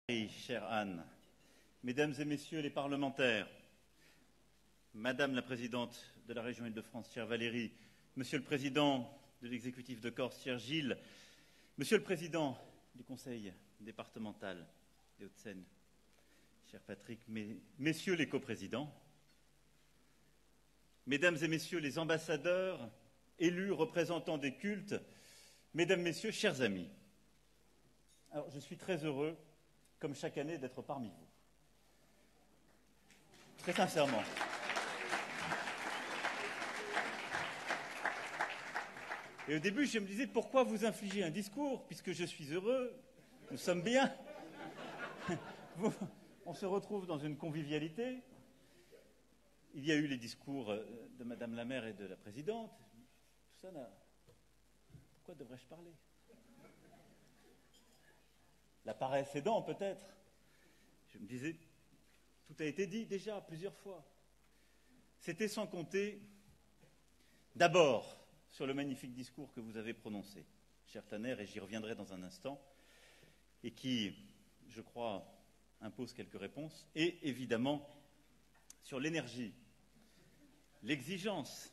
Chère Anne, Mesdames et Messieurs les parlementaires, Madame la Présidente de la région Île-de-France, chère Valérie, Monsieur le Président de l'exécutif de Corse, cher Gilles, Monsieur le Président du Conseil départemental des Hauts-de-Seine, cher Patrick, Messieurs les coprésidents, Mesdames et Messieurs les ambassadeurs, élus, représentants des cultes, Mesdames, Messieurs, chers amis. Alors, je suis très heureux, comme chaque année, d'être parmi vous. Très sincèrement. Et au début, je me disais, pourquoi vous infliger un discours, puisque je suis heureux, nous sommes bien. On se retrouve dans une convivialité. Il y a eu les discours de Madame la maire et de la présidente. Tout ça n'a... Pourquoi devrais-je parler ? La paresse aidant, peut-être. Je me disais, tout a été dit déjà plusieurs fois. C'était sans compter, d'abord, sur le magnifique discours que vous avez prononcé, cher Tanner, et j'y reviendrai dans un instant, et qui, je crois, impose quelques réponses, et évidemment, sur l'énergie, l'exigence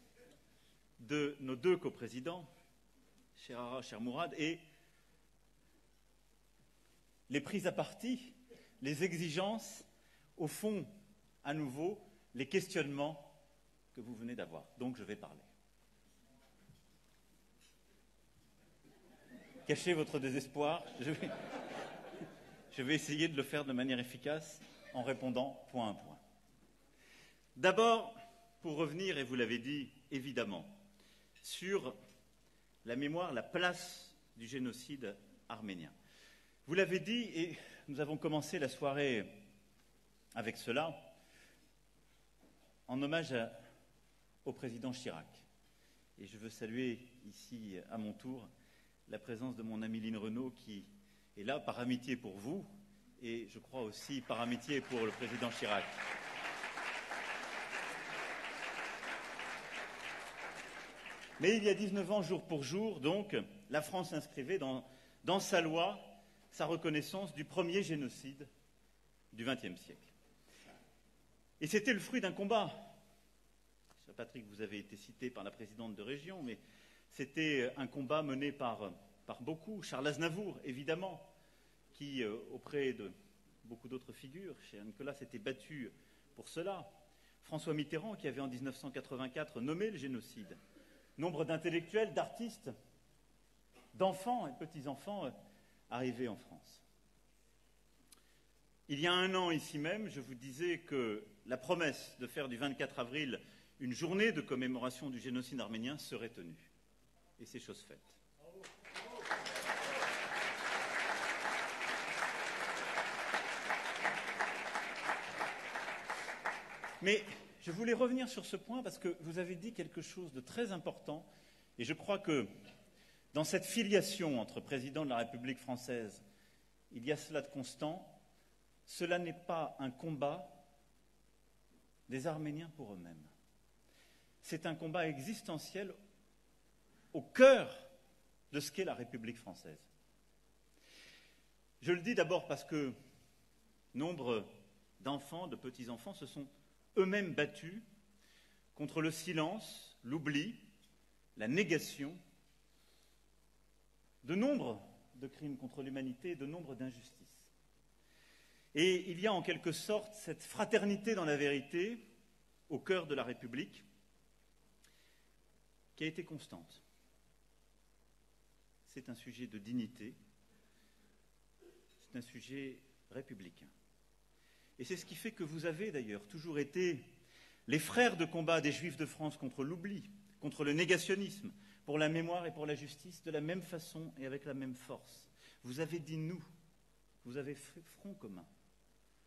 de nos deux coprésidents, cher Ara, cher Mourad, et les prises à partie, les exigences, au fond, à nouveau, les questionnements que vous venez d'avoir. Donc je vais parler. Cachez votre désespoir, je vais essayer de le faire de manière efficace en répondant point à point. D'abord, pour revenir, et vous l'avez dit évidemment, sur la mémoire, la place du génocide arménien. Vous l'avez dit, et nous avons commencé la soirée avec cela, en hommage au président Chirac. Et je veux saluer ici, à mon tour, la présence de mon amie Lynn Renaud, qui est là par amitié pour vous, et je crois aussi par amitié pour le président Chirac. Mais il y a 19 ans, jour pour jour, donc, la France inscrivait dans sa loi sa reconnaissance du premier génocide du XXe siècle. Et c'était le fruit d'un combat. Cher Patrick, vous avez été cité par la présidente de région, mais c'était un combat mené par beaucoup. Charles Aznavour, évidemment, qui, auprès de beaucoup d'autres figures, cher Nicolas, s'était battu pour cela. François Mitterrand, qui avait en 1984 nommé le génocide. Nombre d'intellectuels, d'artistes, d'enfants et petits-enfants arrivés en France. Il y a un an, ici même, je vous disais que la promesse de faire du 24 avril une journée de commémoration du génocide arménien serait tenue. Et c'est chose faite. Mais je voulais revenir sur ce point parce que vous avez dit quelque chose de très important et je crois que dans cette filiation entre président de la République française, il y a cela de constant. Cela n'est pas un combat des Arméniens pour eux-mêmes. C'est un combat existentiel au cœur de ce qu'est la République française. Je le dis d'abord parce que nombre d'enfants, de petits-enfants, se sont eux-mêmes battus contre le silence, l'oubli, la négation de nombre de crimes contre l'humanité et de nombre d'injustices. Et il y a en quelque sorte cette fraternité dans la vérité au cœur de la République qui a été constante. C'est un sujet de dignité, c'est un sujet républicain. Et c'est ce qui fait que vous avez d'ailleurs toujours été les frères de combat des Juifs de France contre l'oubli, contre le négationnisme, pour la mémoire et pour la justice, de la même façon et avec la même force. Vous avez dit nous, vous avez fait front commun,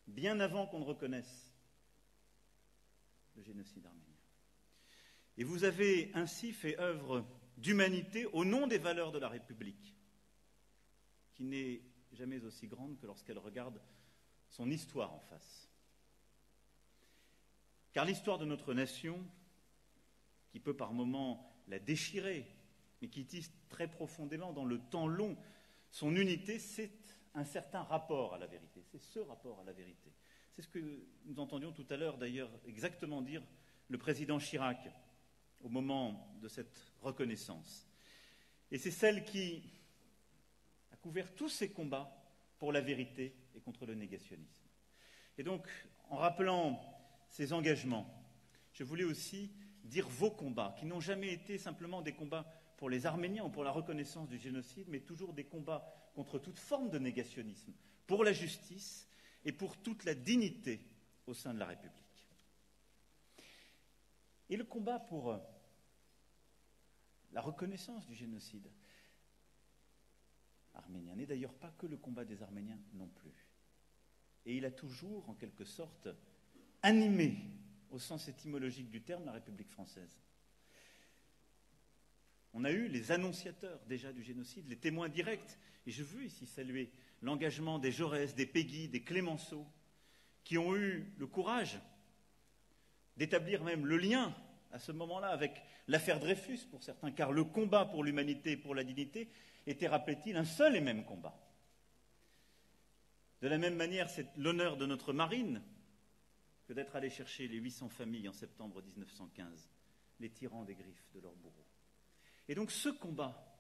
bien avant qu'on ne reconnaisse le génocide arménien. Et vous avez ainsi fait œuvre d'humanité au nom des valeurs de la République, qui n'est jamais aussi grande que lorsqu'elle regarde son histoire en face. Car l'histoire de notre nation, qui peut par moments la déchirer, mais qui tisse très profondément dans le temps long son unité, c'est un certain rapport à la vérité. C'est ce rapport à la vérité. C'est ce que nous entendions tout à l'heure, d'ailleurs, exactement dire le président Chirac au moment de cette reconnaissance. Et c'est celle qui a couvert tous ces combats pour la vérité et contre le négationnisme. Et donc, en rappelant ces engagements, je voulais aussi dire vos combats, qui n'ont jamais été simplement des combats pour les Arméniens ou pour la reconnaissance du génocide, mais toujours des combats contre toute forme de négationnisme, pour la justice et pour toute la dignité au sein de la République. Et le combat pour la reconnaissance du génocide arménien n'est d'ailleurs pas que le combat des Arméniens non plus. Et il a toujours, en quelque sorte, animé, au sens étymologique du terme, la République française. On a eu les annonciateurs déjà du génocide, les témoins directs, et je veux ici saluer l'engagement des Jaurès, des Péguy, des Clémenceau, qui ont eu le courage d'établir même le lien à ce moment-là avec l'affaire Dreyfus pour certains, car le combat pour l'humanité et pour la dignité était, rappelait-il, un seul et même combat. De la même manière, c'est l'honneur de notre marine que d'être allé chercher les 800 familles en septembre 1915, les tyrans des griffes de leurs bourreaux. Et donc ce combat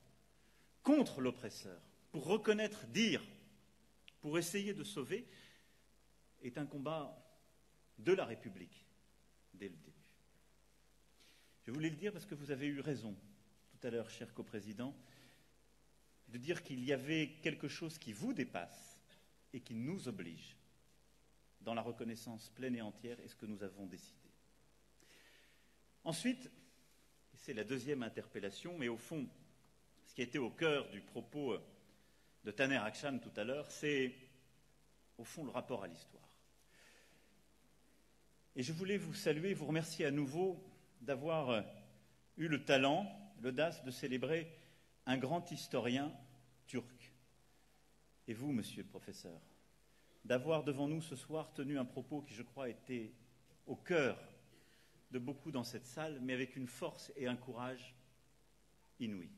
contre l'oppresseur, pour reconnaître, dire, pour essayer de sauver, est un combat de la République dès le début. Je voulais le dire parce que vous avez eu raison tout à l'heure, cher coprésident, de dire qu'il y avait quelque chose qui vous dépasse et qui nous oblige dans la reconnaissance pleine et entière et ce que nous avons décidé. Ensuite, et c'est la deuxième interpellation, mais au fond, ce qui a été au cœur du propos de Taner Akçam tout à l'heure, c'est au fond le rapport à l'histoire. Et je voulais vous saluer, vous remercier à nouveau d'avoir eu le talent, l'audace de célébrer un grand historien turc. Et vous, monsieur le professeur, d'avoir devant nous ce soir tenu un propos qui, je crois, était au cœur de beaucoup dans cette salle, mais avec une force et un courage inouïs.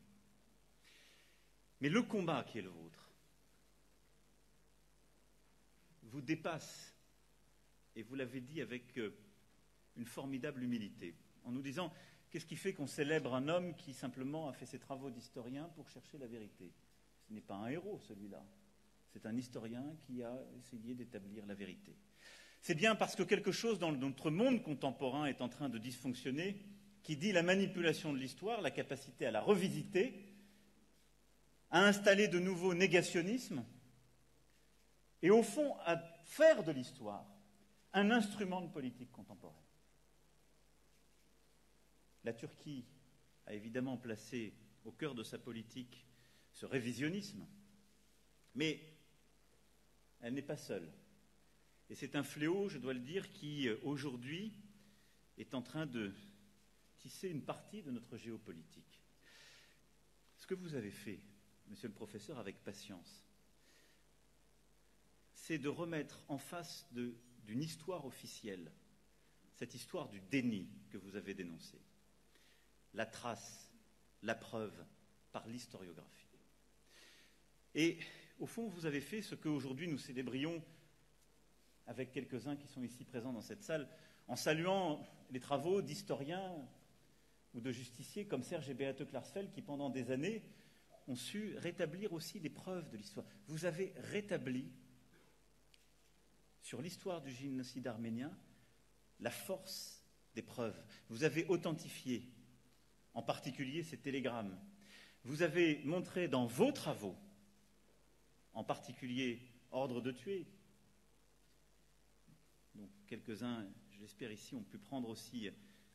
Mais le combat qui est le vôtre vous dépasse, et vous l'avez dit avec une formidable humilité, en nous disant qu'est-ce qui fait qu'on célèbre un homme qui simplement a fait ses travaux d'historien pour chercher la vérité. Ce n'est pas un héros, celui-là. C'est un historien qui a essayé d'établir la vérité. C'est bien parce que quelque chose dans notre monde contemporain est en train de dysfonctionner, qui dit la manipulation de l'histoire, la capacité à la revisiter, à installer de nouveaux négationnismes, et au fond à faire de l'histoire un instrument de politique contemporaine. La Turquie a évidemment placé au cœur de sa politique ce révisionnisme, mais elle n'est pas seule. Et c'est un fléau, je dois le dire, qui aujourd'hui est en train de tisser une partie de notre géopolitique. Ce que vous avez fait, monsieur le professeur, avec patience, c'est de remettre en face d'une histoire officielle, cette histoire du déni que vous avez dénoncée, la trace, la preuve par l'historiographie. Et au fond, vous avez fait ce qu'aujourd'hui nous célébrions avec quelques-uns qui sont ici présents dans cette salle, en saluant les travaux d'historiens ou de justiciers comme Serge et Beate Klarsfeld qui, pendant des années, ont su rétablir aussi les preuves de l'histoire. Vous avez rétabli, sur l'histoire du génocide arménien, la force des preuves. Vous avez authentifié, en particulier ces télégrammes. Vous avez montré dans vos travaux, en particulier Ordre de tuer, dont quelques-uns, je l'espère ici, ont pu prendre aussi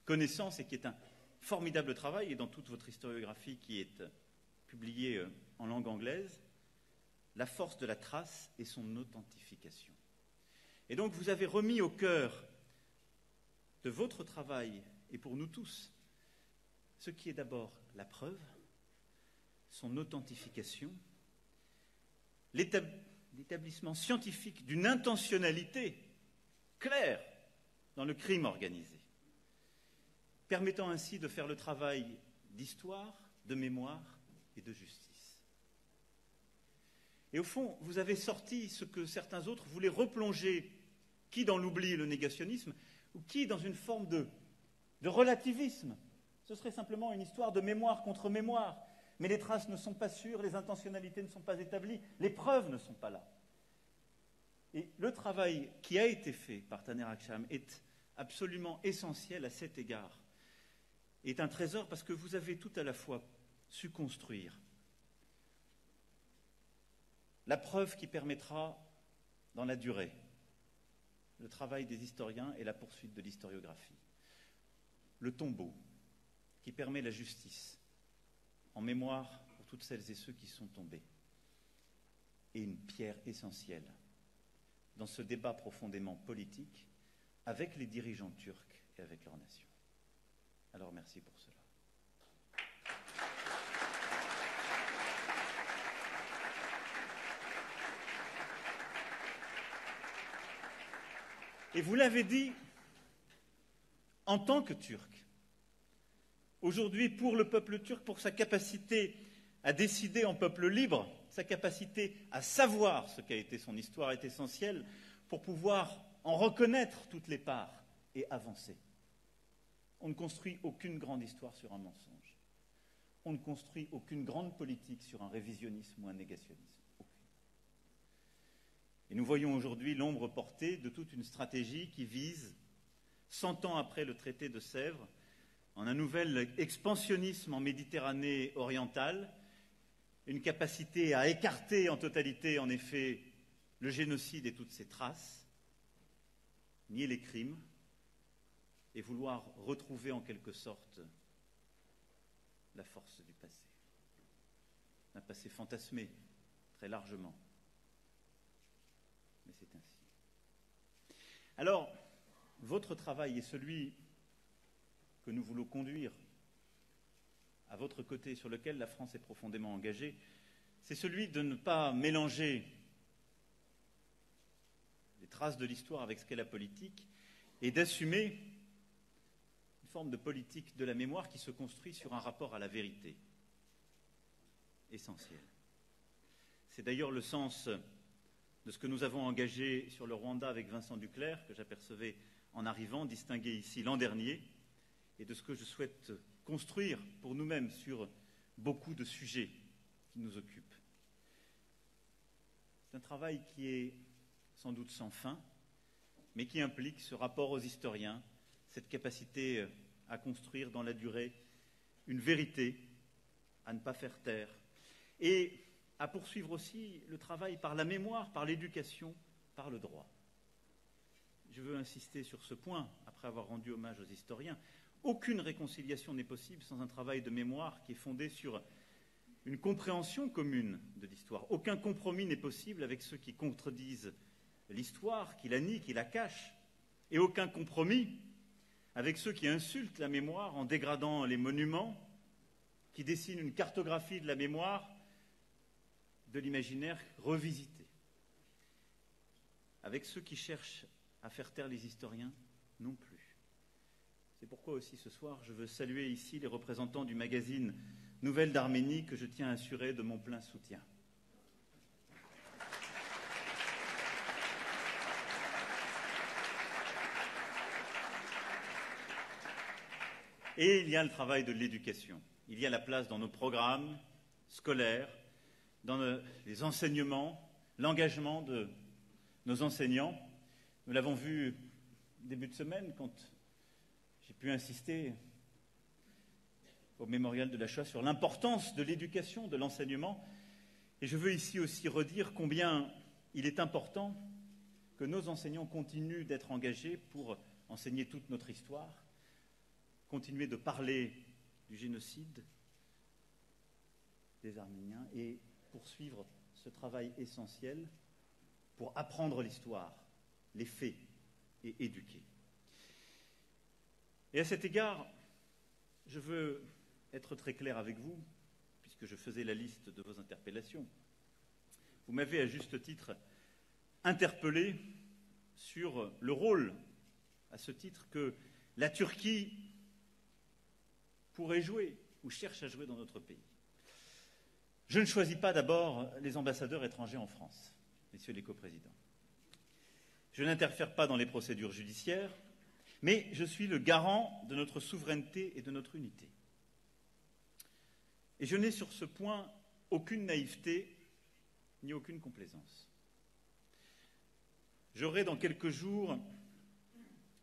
connaissance et qui est un formidable travail, et dans toute votre historiographie qui est publiée en langue anglaise, la force de la trace et son authentification. Et donc vous avez remis au cœur de votre travail, et pour nous tous, ce qui est d'abord la preuve, son authentification, l'établissement scientifique d'une intentionnalité claire dans le crime organisé, permettant ainsi de faire le travail d'histoire, de mémoire et de justice. Et au fond, vous avez sorti ce que certains autres voulaient replonger, qui dans l'oubli et le négationnisme, ou qui dans une forme de relativisme. Ce serait simplement une histoire de mémoire contre mémoire. Mais les traces ne sont pas sûres, les intentionnalités ne sont pas établies, les preuves ne sont pas là. Et le travail qui a été fait par Taner Akçam est absolument essentiel à cet égard. Est un trésor parce que vous avez tout à la fois su construire la preuve qui permettra, dans la durée, le travail des historiens et la poursuite de l'historiographie. Le tombeau qui permet la justice, en mémoire pour toutes celles et ceux qui sont tombés. Et une pierre essentielle dans ce débat profondément politique avec les dirigeants turcs et avec leur nation. Alors merci pour cela. Et vous l'avez dit, en tant que Turc, aujourd'hui pour le peuple turc, pour sa capacité à décider en peuple libre, sa capacité à savoir ce qu'a été son histoire est essentielle pour pouvoir en reconnaître toutes les parts et avancer. On ne construit aucune grande histoire sur un mensonge. On ne construit aucune grande politique sur un révisionnisme ou un négationnisme. Et nous voyons aujourd'hui l'ombre portée de toute une stratégie qui vise, 100 ans après le traité de Sèvres, en un nouvel expansionnisme en Méditerranée orientale, une capacité à écarter en totalité, en effet, le génocide et toutes ses traces, nier les crimes et vouloir retrouver en quelque sorte la force du passé. Un passé fantasmé, très largement. Mais c'est ainsi. Alors, votre travail est celui que nous voulons conduire à votre côté, sur lequel la France est profondément engagée, c'est celui de ne pas mélanger les traces de l'histoire avec ce qu'est la politique et d'assumer une forme de politique de la mémoire qui se construit sur un rapport à la vérité essentiel. C'est d'ailleurs le sens de ce que nous avons engagé sur le Rwanda avec Vincent Duclerc, que j'apercevais en arrivant, distingué ici l'an dernier, et de ce que je souhaite construire pour nous-mêmes sur beaucoup de sujets qui nous occupent. C'est un travail qui est sans doute sans fin, mais qui implique ce rapport aux historiens, cette capacité à construire dans la durée une vérité, à ne pas faire taire, et à poursuivre aussi le travail par la mémoire, par l'éducation, par le droit. Je veux insister sur ce point, après avoir rendu hommage aux historiens. Aucune réconciliation n'est possible sans un travail de mémoire qui est fondé sur une compréhension commune de l'histoire. Aucun compromis n'est possible avec ceux qui contredisent l'histoire, qui la nient, qui la cachent. Et aucun compromis avec ceux qui insultent la mémoire en dégradant les monuments, qui dessinent une cartographie de la mémoire, de l'imaginaire revisité. Avec ceux qui cherchent à faire taire les historiens, non plus. C'est pourquoi aussi ce soir, je veux saluer ici les représentants du magazine Nouvelles d'Arménie que je tiens à assurer de mon plein soutien. Et il y a le travail de l'éducation. Il y a la place dans nos programmes scolaires, dans les enseignements, l'engagement de nos enseignants. Nous l'avons vu début de semaine quand j'ai pu insister au mémorial de la Shoah sur l'importance de l'éducation, de l'enseignement. Et je veux ici aussi redire combien il est important que nos enseignants continuent d'être engagés pour enseigner toute notre histoire, continuer de parler du génocide des Arméniens et poursuivre ce travail essentiel pour apprendre l'histoire, les faits et éduquer. Et à cet égard, je veux être très clair avec vous, puisque je faisais la liste de vos interpellations. Vous m'avez à juste titre interpellé sur le rôle, à ce titre, que la Turquie pourrait jouer ou cherche à jouer dans notre pays. Je ne choisis pas d'abord les ambassadeurs étrangers en France, messieurs les coprésidents. Je n'interfère pas dans les procédures judiciaires, mais je suis le garant de notre souveraineté et de notre unité. Et je n'ai sur ce point aucune naïveté ni aucune complaisance. J'aurai dans quelques jours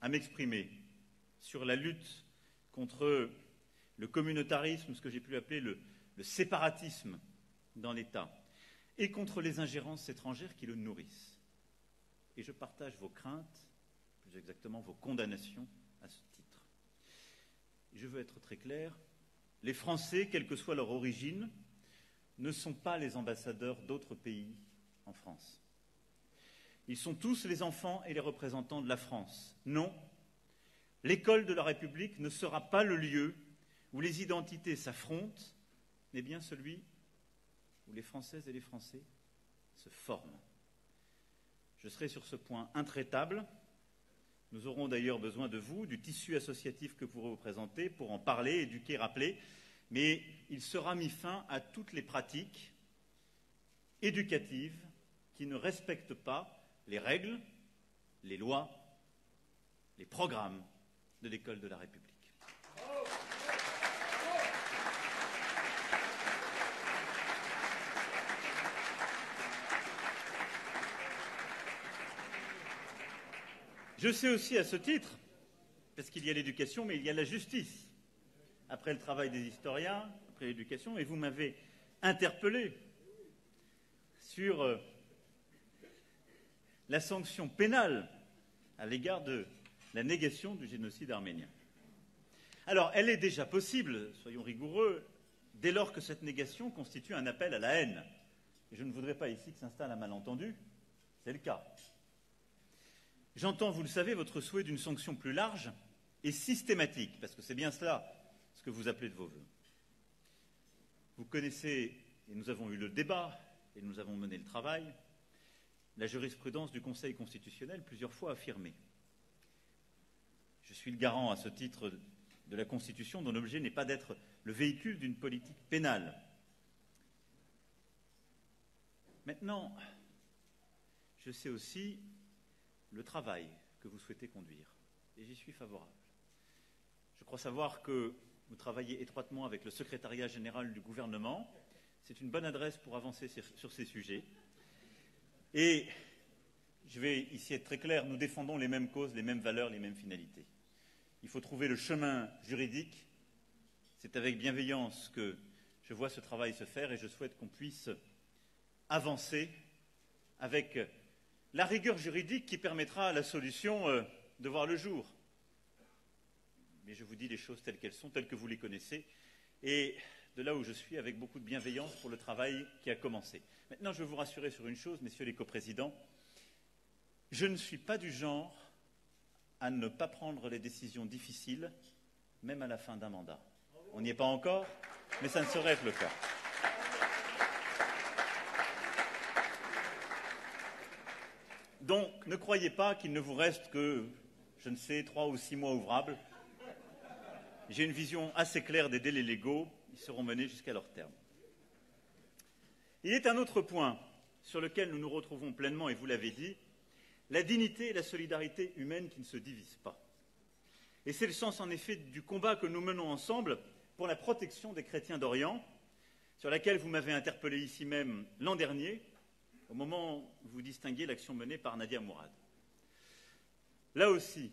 à m'exprimer sur la lutte contre le communautarisme, ce que j'ai pu appeler le séparatisme dans l'État, et contre les ingérences étrangères qui le nourrissent. Et je partage vos craintes, plus exactement vos condamnations à ce titre. Je veux être très clair, les Français, quelle que soit leur origine, ne sont pas les ambassadeurs d'autres pays en France. Ils sont tous les enfants et les représentants de la France. Non, l'école de la République ne sera pas le lieu où les identités s'affrontent, mais bien celui où les Françaises et les Français se forment. Je serai sur ce point intraitable. Nous aurons d'ailleurs besoin de vous, du tissu associatif que vous représentez, pour en parler, éduquer, rappeler, mais il sera mis fin à toutes les pratiques éducatives qui ne respectent pas les règles, les lois, les programmes de l'école de la République. Je sais aussi à ce titre, parce qu'il y a l'éducation, mais il y a la justice. Après le travail des historiens, après l'éducation, et vous m'avez interpellé sur la sanction pénale à l'égard de la négation du génocide arménien. Alors, elle est déjà possible, soyons rigoureux, dès lors que cette négation constitue un appel à la haine. Et je ne voudrais pas ici que s'installe un malentendu, c'est le cas. J'entends, vous le savez, votre souhait d'une sanction plus large et systématique, parce que c'est bien cela ce que vous appelez de vos vœux. Vous connaissez, et nous avons eu le débat, et nous avons mené le travail, la jurisprudence du Conseil constitutionnel plusieurs fois affirmée. Je suis le garant à ce titre de la Constitution dont l'objet n'est pas d'être le véhicule d'une politique pénale. Maintenant, je sais aussi le travail que vous souhaitez conduire, et j'y suis favorable. Je crois savoir que vous travaillez étroitement avec le secrétariat général du gouvernement. C'est une bonne adresse pour avancer sur ces sujets. Et je vais ici être très clair, nous défendons les mêmes causes, les mêmes valeurs, les mêmes finalités. Il faut trouver le chemin juridique. C'est avec bienveillance que je vois ce travail se faire et je souhaite qu'on puisse avancer avec la rigueur juridique qui permettra à la solution de voir le jour. Mais je vous dis les choses telles qu'elles sont, telles que vous les connaissez, et de là où je suis, avec beaucoup de bienveillance pour le travail qui a commencé. Maintenant, je veux vous rassurer sur une chose, messieurs les coprésidents, je ne suis pas du genre à ne pas prendre les décisions difficiles, même à la fin d'un mandat. On n'y est pas encore, mais ça ne saurait être le cas. Donc, ne croyez pas qu'il ne vous reste que, je ne sais, 3 ou 6 mois ouvrables. J'ai une vision assez claire des délais légaux, ils seront menés jusqu'à leur terme. Il est un autre point sur lequel nous nous retrouvons pleinement, et vous l'avez dit, la dignité et la solidarité humaine qui ne se divisent pas. Et c'est le sens, en effet, du combat que nous menons ensemble pour la protection des chrétiens d'Orient, sur laquelle vous m'avez interpellé ici même l'an dernier, au moment où vous distinguiez l'action menée par Nadia Mourad. Là aussi,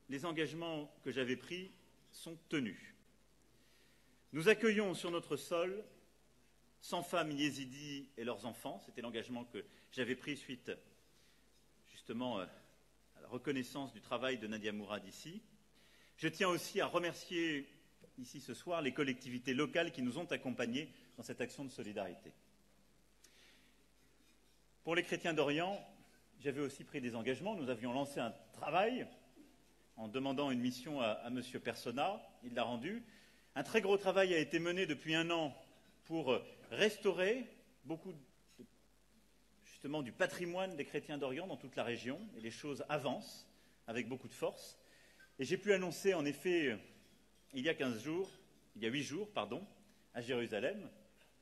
les engagements que j'avais pris sont tenus. Nous accueillons sur notre sol 100 femmes yézidis et leurs enfants. C'était l'engagement que j'avais pris suite justement à la reconnaissance du travail de Nadia Mourad ici. Je tiens aussi à remercier ici ce soir les collectivités locales qui nous ont accompagnés dans cette action de solidarité. Pour les chrétiens d'Orient, j'avais aussi pris des engagements. Nous avions lancé un travail en demandant une mission à M. Persona. Il l'a rendu. Un très gros travail a été mené depuis 1 an pour restaurer beaucoup justement du patrimoine des chrétiens d'Orient dans toute la région. Et les choses avancent avec beaucoup de force. Et j'ai pu annoncer en effet il y a 8 jours, à Jérusalem,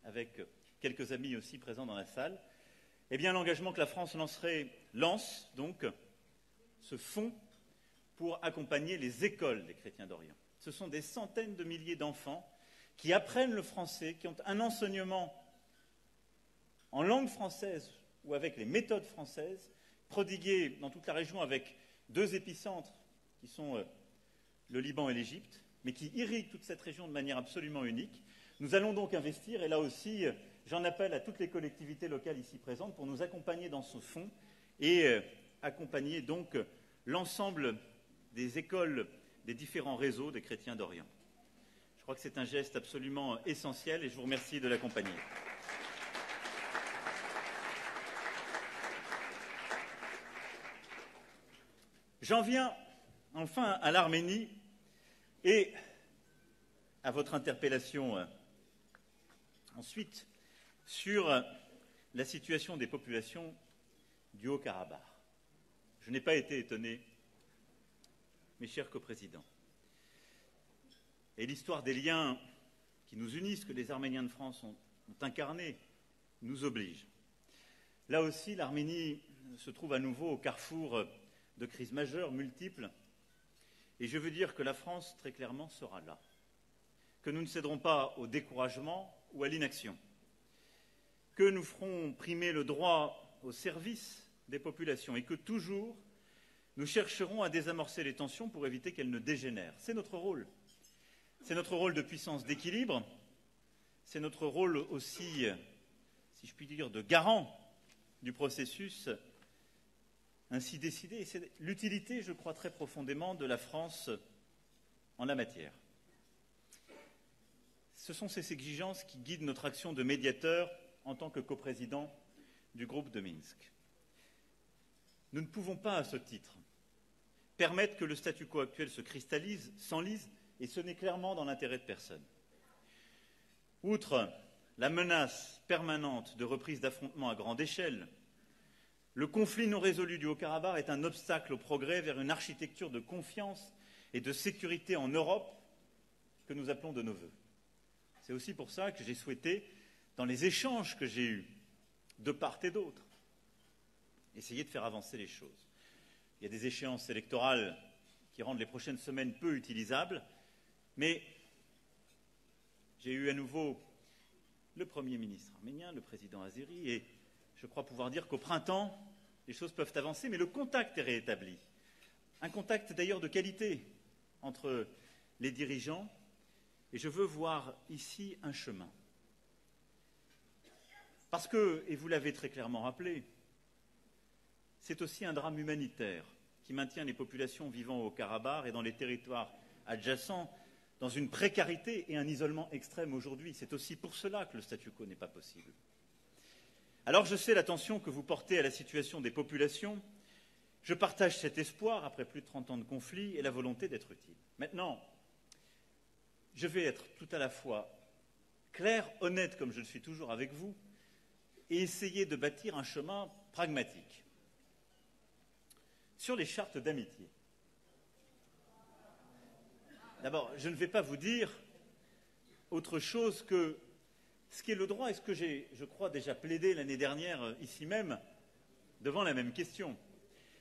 avec quelques amis aussi présents dans la salle, eh bien l'engagement que la France lance donc ce fonds pour accompagner les écoles des chrétiens d'Orient. Ce sont des centaines de milliers d'enfants qui apprennent le français, qui ont un enseignement en langue française ou avec les méthodes françaises, prodiguées dans toute la région avec 2 épicentres qui sont le Liban et l'Égypte, mais qui irriguent toute cette région de manière absolument unique. Nous allons donc investir, et là aussi, j'en appelle à toutes les collectivités locales ici présentes pour nous accompagner dans ce fonds et accompagner donc l'ensemble des écoles des différents réseaux des chrétiens d'Orient. Je crois que c'est un geste absolument essentiel et je vous remercie de l'accompagner. J'en viens enfin à l'Arménie et à votre interpellation ensuite sur la situation des populations du Haut-Karabakh. Je n'ai pas été étonné, mes chers coprésidents. Et l'histoire des liens qui nous unissent, que les Arméniens de France ont incarnés, nous oblige. Là aussi, l'Arménie se trouve à nouveau au carrefour de crises majeures, multiples, et je veux dire que la France, très clairement, sera là. Que nous ne céderons pas au découragement ou à l'inaction. Que nous ferons primer le droit au service des populations et que toujours, nous chercherons à désamorcer les tensions pour éviter qu'elles ne dégénèrent. C'est notre rôle. C'est notre rôle de puissance d'équilibre. C'est notre rôle aussi, si je puis dire, de garant du processus ainsi décidé. C'est l'utilité, je crois très profondément, de la France en la matière. Ce sont ces exigences qui guident notre action de médiateur en tant que coprésident du groupe de Minsk. Nous ne pouvons pas, à ce titre, permettre que le statu quo actuel se cristallise, s'enlise, et ce n'est clairement dans l'intérêt de personne. Outre la menace permanente de reprise d'affrontements à grande échelle, le conflit non résolu du Haut-Karabakh est un obstacle au progrès vers une architecture de confiance et de sécurité en Europe que nous appelons de nos vœux. C'est aussi pour ça que j'ai souhaité, dans les échanges que j'ai eus, de part et d'autre, essayer de faire avancer les choses. Il y a des échéances électorales qui rendent les prochaines semaines peu utilisables, mais j'ai eu à nouveau le Premier ministre arménien, le président Azeri, et je crois pouvoir dire qu'au printemps, les choses peuvent avancer, mais le contact est réétabli. Un contact d'ailleurs de qualité entre les dirigeants, et je veux voir ici un chemin. Parce que, et vous l'avez très clairement rappelé, c'est aussi un drame humanitaire qui maintient les populations vivant au Karabakh et dans les territoires adjacents dans une précarité et un isolement extrême aujourd'hui. C'est aussi pour cela que le statu quo n'est pas possible. Alors je sais l'attention que vous portez à la situation des populations. Je partage cet espoir après plus de 30 ans de conflit et la volonté d'être utile. Maintenant, je vais être tout à la fois clair, honnête comme je le suis toujours avec vous, et essayer de bâtir un chemin pragmatique. Sur les chartes d'amitié. D'abord, je ne vais pas vous dire autre chose que ce qui est le droit et ce que j'ai, je crois, déjà plaidé l'année dernière, ici même, devant la même question.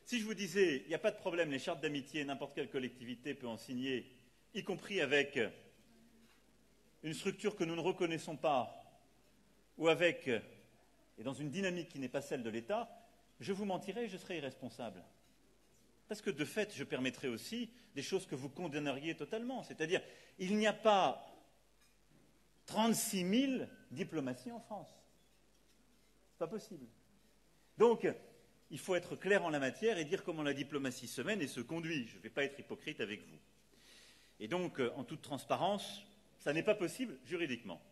Si je vous disais, il n'y a pas de problème, les chartes d'amitié, n'importe quelle collectivité peut en signer, y compris avec une structure que nous ne reconnaissons pas, ou avec, et dans une dynamique qui n'est pas celle de l'État, je vous mentirais et je serais irresponsable. Parce que, de fait, je permettrais aussi des choses que vous condamneriez totalement. C'est-à-dire, il n'y a pas 36 000 diplomaties en France. Ce n'est pas possible. Donc, il faut être clair en la matière et dire comment la diplomatie se mène et se conduit. Je ne vais pas être hypocrite avec vous. Et donc, en toute transparence, ça n'est pas possible juridiquement.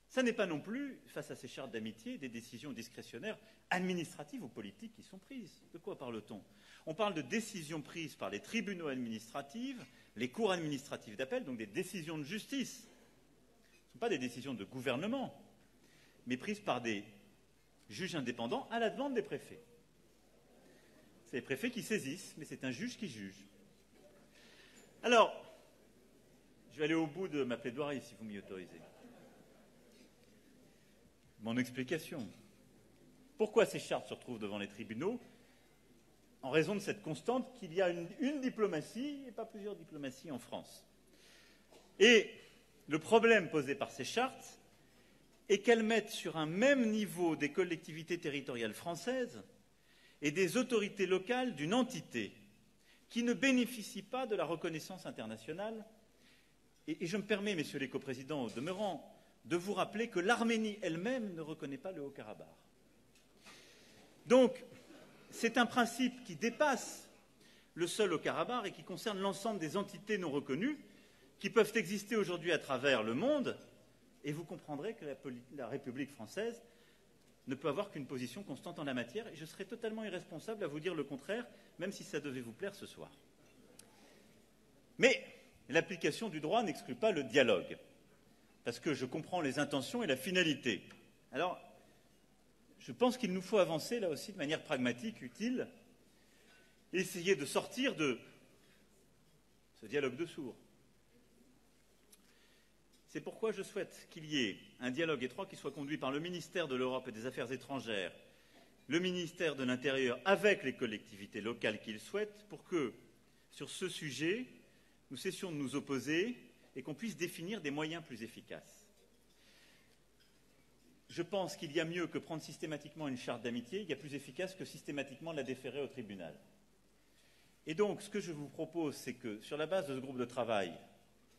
Ça n'est pas non plus, face à ces chartes d'amitié, des décisions discrétionnaires administratives ou politiques qui sont prises. De quoi parle-t-on? On parle de décisions prises par les tribunaux administratifs, les cours administratives d'appel, donc des décisions de justice. Ce ne sont pas des décisions de gouvernement, mais prises par des juges indépendants à la demande des préfets. C'est les préfets qui saisissent, mais c'est un juge qui juge. Alors, je vais aller au bout de ma plaidoirie, si vous m'y autorisez. mon explication. Pourquoi ces chartes se retrouvent devant les tribunaux? En raison de cette constante qu'il y a une diplomatie et pas plusieurs diplomaties en France. Et le problème posé par ces chartes est qu'elles mettent sur un même niveau des collectivités territoriales françaises et des autorités locales d'une entité qui ne bénéficie pas de la reconnaissance internationale. Et je me permets, messieurs les coprésidents, au demeurant, de vous rappeler que l'Arménie elle-même ne reconnaît pas le Haut-Karabakh. Donc, c'est un principe qui dépasse le seul Haut-Karabakh et qui concerne l'ensemble des entités non reconnues qui peuvent exister aujourd'hui à travers le monde, et vous comprendrez que la République française ne peut avoir qu'une position constante en la matière, et je serais totalement irresponsable à vous dire le contraire, même si ça devait vous plaire ce soir. Mais l'application du droit n'exclut pas le dialogue, parce que je comprends les intentions et la finalité. Alors, je pense qu'il nous faut avancer là aussi de manière pragmatique, utile, et essayer de sortir de ce dialogue de sourds. C'est pourquoi je souhaite qu'il y ait un dialogue étroit qui soit conduit par le ministère de l'Europe et des Affaires étrangères, le ministère de l'Intérieur avec les collectivités locales qu'ils souhaitent, pour que, sur ce sujet, nous cessions de nous opposer et qu'on puisse définir des moyens plus efficaces. Je pense qu'il y a mieux que prendre systématiquement une charte d'amitié, il y a plus efficace que systématiquement la déférer au tribunal. Et donc, ce que je vous propose, c'est que, sur la base de ce groupe de travail,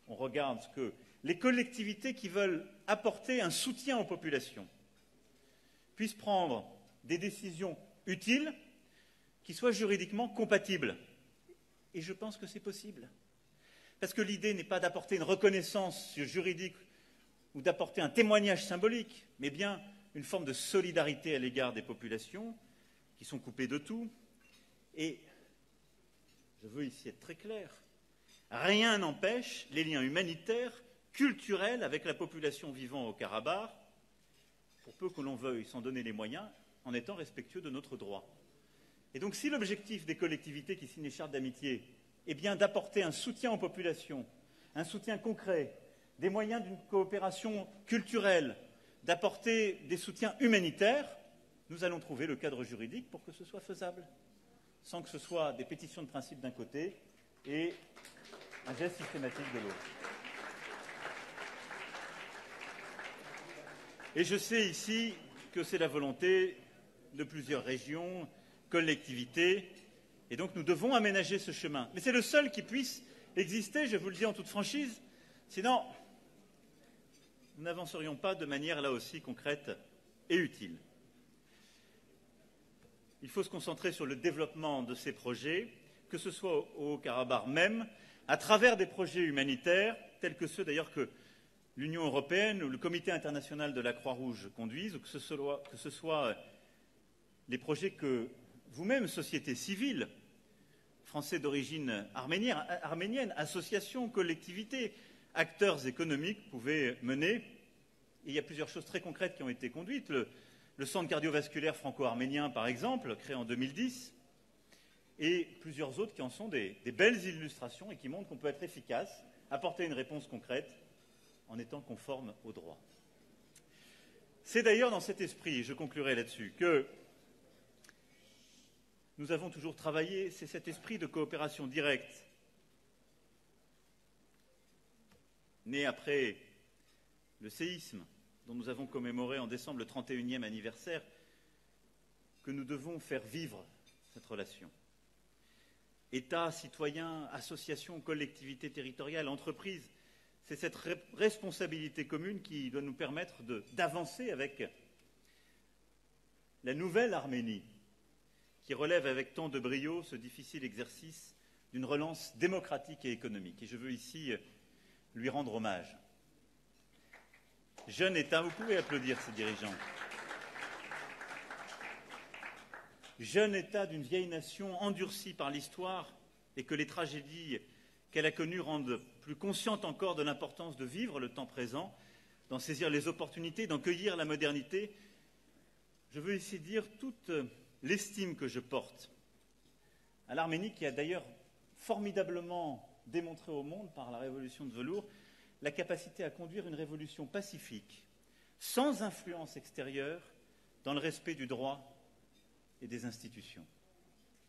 on regarde ce que les collectivités qui veulent apporter un soutien aux populations puissent prendre des décisions utiles qui soient juridiquement compatibles. Et je pense que c'est possible. Parce que l'idée n'est pas d'apporter une reconnaissance juridique ou d'apporter un témoignage symbolique, mais bien une forme de solidarité à l'égard des populations qui sont coupées de tout. Et je veux ici être très clair, rien n'empêche les liens humanitaires, culturels avec la population vivant au Karabakh, pour peu que l'on veuille s'en donner les moyens, en étant respectueux de notre droit. Et donc si l'objectif des collectivités qui signent les chartes d'amitié est bien d'apporter un soutien aux populations, un soutien concret, des moyens d'une coopération culturelle, d'apporter des soutiens humanitaires, nous allons trouver le cadre juridique pour que ce soit faisable, sans que ce soit des pétitions de principe d'un côté et un geste systématique de l'autre. Et je sais ici que c'est la volonté de plusieurs régions, collectivités, et donc nous devons aménager ce chemin. Mais c'est le seul qui puisse exister, je vous le dis en toute franchise, sinon nous n'avancerions pas de manière là aussi concrète et utile. Il faut se concentrer sur le développement de ces projets, que ce soit au Haut-Karabakh même, à travers des projets humanitaires, tels que ceux d'ailleurs que l'Union européenne ou le Comité international de la Croix-Rouge conduisent, ou que ce soit les projets que vous-même, société civile, Français d'origine arménienne, associations, collectivités, acteurs économiques pouvaient mener. Et il y a plusieurs choses très concrètes qui ont été conduites. Le centre cardiovasculaire franco-arménien, par exemple, créé en 2010, et plusieurs autres qui en sont des belles illustrations et qui montrent qu'on peut être efficace, apporter une réponse concrète en étant conforme au droit. C'est d'ailleurs dans cet esprit, et je conclurai là-dessus, que nous avons toujours travaillé, c'est cet esprit de coopération directe, né après le séisme, dont nous avons commémoré en décembre le 31e anniversaire, que nous devons faire vivre cette relation. États, citoyens, associations, collectivités territoriales, entreprises, c'est cette responsabilité commune qui doit nous permettre d'avancer avec la nouvelle Arménie, qui relève avec tant de brio ce difficile exercice d'une relance démocratique et économique. Et je veux ici lui rendre hommage. Jeune État, vous pouvez applaudir ces dirigeants. Jeune État d'une vieille nation endurcie par l'histoire et que les tragédies qu'elle a connues rendent plus consciente encore de l'importance de vivre le temps présent, d'en saisir les opportunités, d'en cueillir la modernité. Je veux ici dire toute l'estime que je porte à l'Arménie, qui a d'ailleurs formidablement démontré au monde par la révolution de velours la capacité à conduire une révolution pacifique sans influence extérieure, dans le respect du droit et des institutions.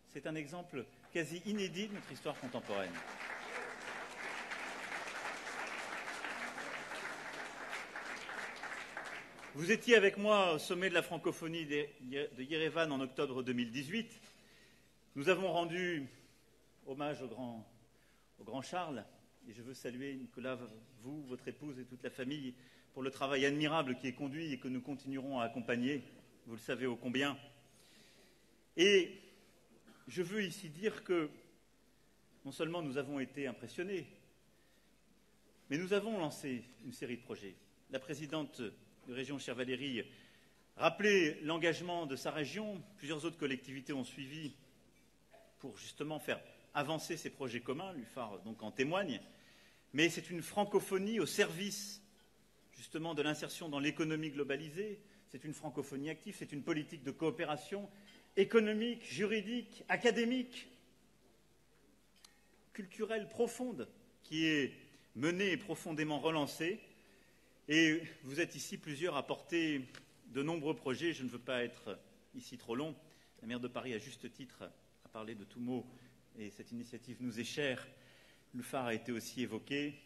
C'est un exemple quasi inédit de notre histoire contemporaine. Vous étiez avec moi au sommet de la francophonie de Yerevan en octobre 2018. Nous avons rendu hommage au grand Charles, et je veux saluer, Nicolas, vous, votre épouse et toute la famille, pour le travail admirable qui est conduit et que nous continuerons à accompagner, vous le savez ô combien. Et je veux ici dire que non seulement nous avons été impressionnés, mais nous avons lancé une série de projets. La présidente de région, chère Valérie, rappelait l'engagement de sa région. Plusieurs autres collectivités ont suivi pour justement faire avancer ces projets communs. L'UFAR donc en témoigne. Mais c'est une francophonie au service justement de l'insertion dans l'économie globalisée. C'est une francophonie active, c'est une politique de coopération économique, juridique, académique, culturelle profonde qui est menée et profondément relancée. Et vous êtes ici plusieurs à porter de nombreux projets. Je ne veux pas être ici trop long. La maire de Paris, à juste titre, a parlé de Toumo et cette initiative nous est chère. Le phare a été aussi évoqué,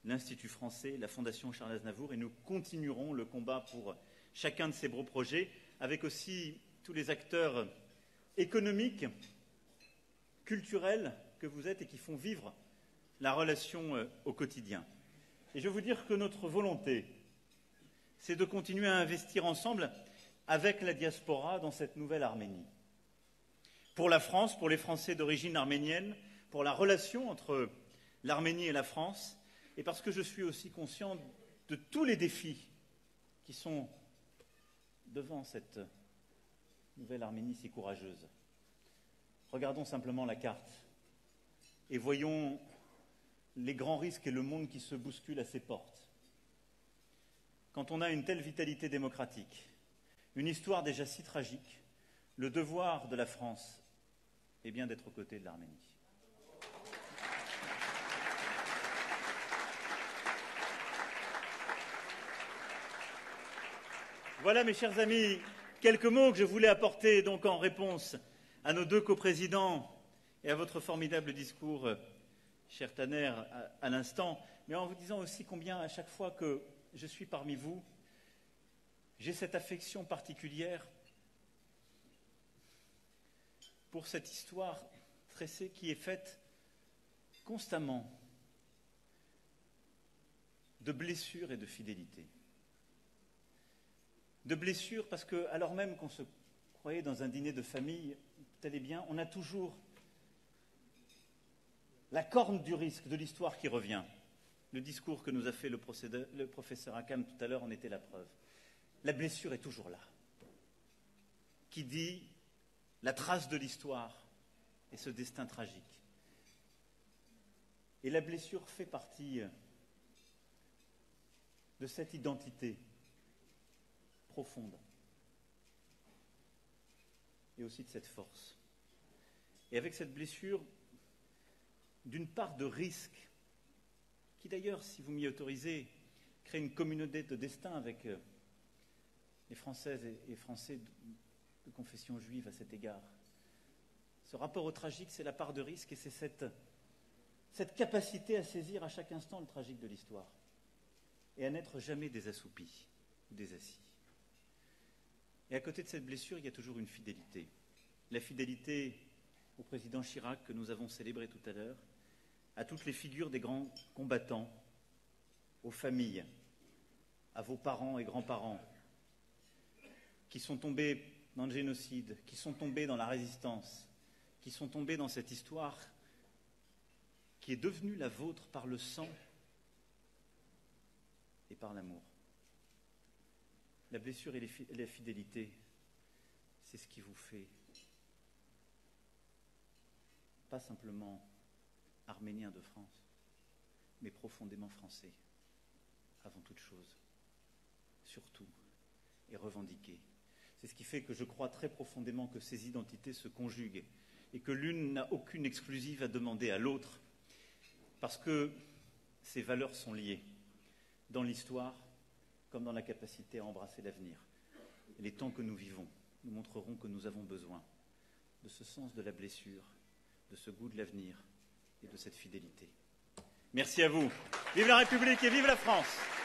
l'Institut français, la Fondation Charles Aznavour, et nous continuerons le combat pour chacun de ces beaux projets, avec aussi tous les acteurs économiques, culturels que vous êtes et qui font vivre la relation au quotidien. Et je veux vous dire que notre volonté, c'est de continuer à investir ensemble avec la diaspora dans cette nouvelle Arménie. Pour la France, pour les Français d'origine arménienne, pour la relation entre l'Arménie et la France, et parce que je suis aussi conscient de tous les défis qui sont devant cette nouvelle Arménie si courageuse. Regardons simplement la carte et voyons les grands risques et le monde qui se bouscule à ses portes. Quand on a une telle vitalité démocratique, une histoire déjà si tragique, le devoir de la France est bien d'être aux côtés de l'Arménie. Voilà, mes chers amis, quelques mots que je voulais apporter donc en réponse à nos deux coprésidents et à votre formidable discours, cher Tanner, à l'instant, mais en vous disant aussi combien, à chaque fois que je suis parmi vous, j'ai cette affection particulière pour cette histoire tressée qui est faite constamment de blessures et de fidélité. De blessures parce que, alors même qu'on se croyait dans un dîner de famille, tel est bien, on a toujours la corne du risque de l'histoire qui revient. Le discours que nous a fait le professeur Akam tout à l'heure en était la preuve. La blessure est toujours là. Qui dit la trace de l'histoire et ce destin tragique. Et la blessure fait partie de cette identité profonde et aussi de cette force. Et avec cette blessure, d'une part de risque, qui d'ailleurs, si vous m'y autorisez, crée une communauté de destin avec les Françaises et Français de confession juive à cet égard. Ce rapport au tragique, c'est la part de risque et c'est cette capacité à saisir à chaque instant le tragique de l'histoire et à n'être jamais des assoupis ou des assis. Et à côté de cette blessure, il y a toujours une fidélité. La fidélité au président Chirac que nous avons célébré tout à l'heure, à toutes les figures des grands combattants, aux familles, à vos parents et grands-parents, qui sont tombés dans le génocide, qui sont tombés dans la résistance, qui sont tombés dans cette histoire qui est devenue la vôtre par le sang et par l'amour. La blessure et la fidélité, c'est ce qui vous fait pas simplement arménien de France, mais profondément français, avant toute chose, surtout, et revendiqué. C'est ce qui fait que je crois très profondément que ces identités se conjuguent et que l'une n'a aucune exclusive à demander à l'autre, parce que ces valeurs sont liées dans l'histoire comme dans la capacité à embrasser l'avenir. Et les temps que nous vivons nous montreront que nous avons besoin de ce sens de la blessure, de ce goût de l'avenir et de cette fidélité. Merci à vous. Vive la République et vive la France!